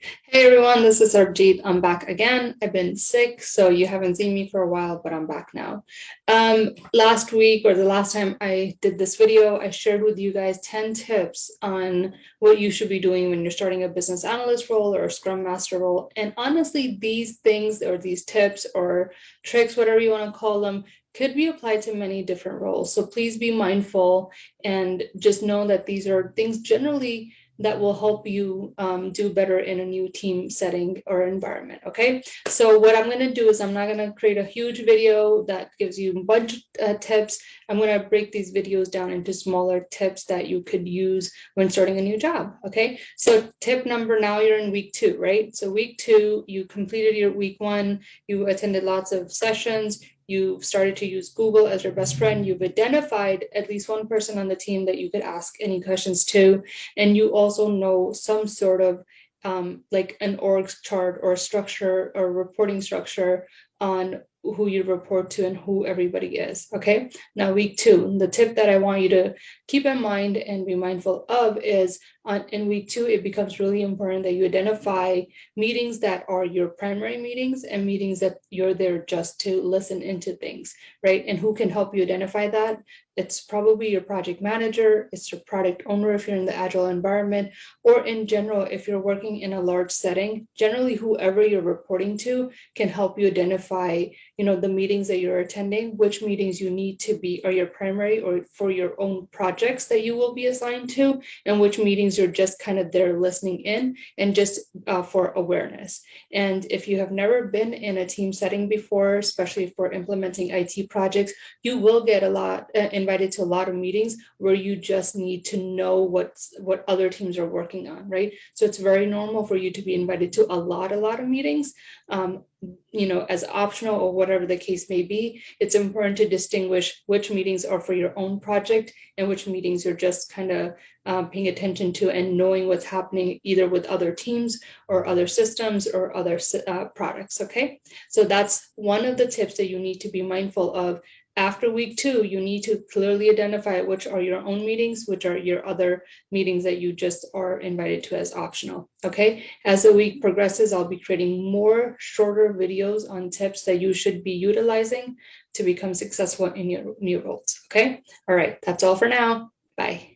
Hey everyone, this is Arjit. I'm back again. I've been sick, so you haven't seen me for a while, but I'm back now. Last week or the last time I did this video, I shared with you guys 10 tips on what you should be doing when you're starting a business analyst role or a Scrum Master role. And honestly, these things or these tips or tricks, whatever you want to call them, could be applied to many different roles. So please be mindful and just know that these are things generally that will help you do better in a new team setting or environment. Okay, so what I'm going to do is I'm not going to create a huge video that gives you a bunch of tips. I'm going to break these videos down into smaller tips that you could use when starting a new job. Okay, so tip number, now you're in week 2, right? So week 2, you completed your week 1, you attended lots of sessions, you've started to use Google as your best friend, you've identified at least one person on the team that you could ask any questions to, and you also know some sort of like an org chart or structure or reporting structure on who you report to and who everybody is. Okay, now week 2, the tip that I want you to keep in mind and be mindful of is in week 2, it becomes really important that you identify meetings that are your primary meetings and meetings that you're there just to listen into things, right? And who can help you identify that? It's probably your project manager, it's your product owner if you're in the agile environment, or in general, if you're working in a large setting, generally whoever you're reporting to can help you identify, the meetings that you're attending, which meetings you need to be are your primary or for your own projects that you will be assigned to, and which meetings you're just kind of there listening in and just for awareness. And if you have never been in a team setting before, especially for implementing IT projects, you will get invited to a lot of meetings where you just need to know what other teams are working on, right? So it's very normal for you to be invited to a lot of meetings, as optional or whatever the case may be. It's important to distinguish which meetings are for your own project and which meetings you're just kind of paying attention to and knowing what's happening either with other teams or other systems or other products. Okay, so that's one of the tips that you need to be mindful of. After week 2, you need to clearly identify which are your own meetings, which are your other meetings that you just are invited to as optional. Okay, as the week progresses, I'll be creating more shorter videos on tips that you should be utilizing to become successful in your new roles. Okay, all right, that's all for now. Bye.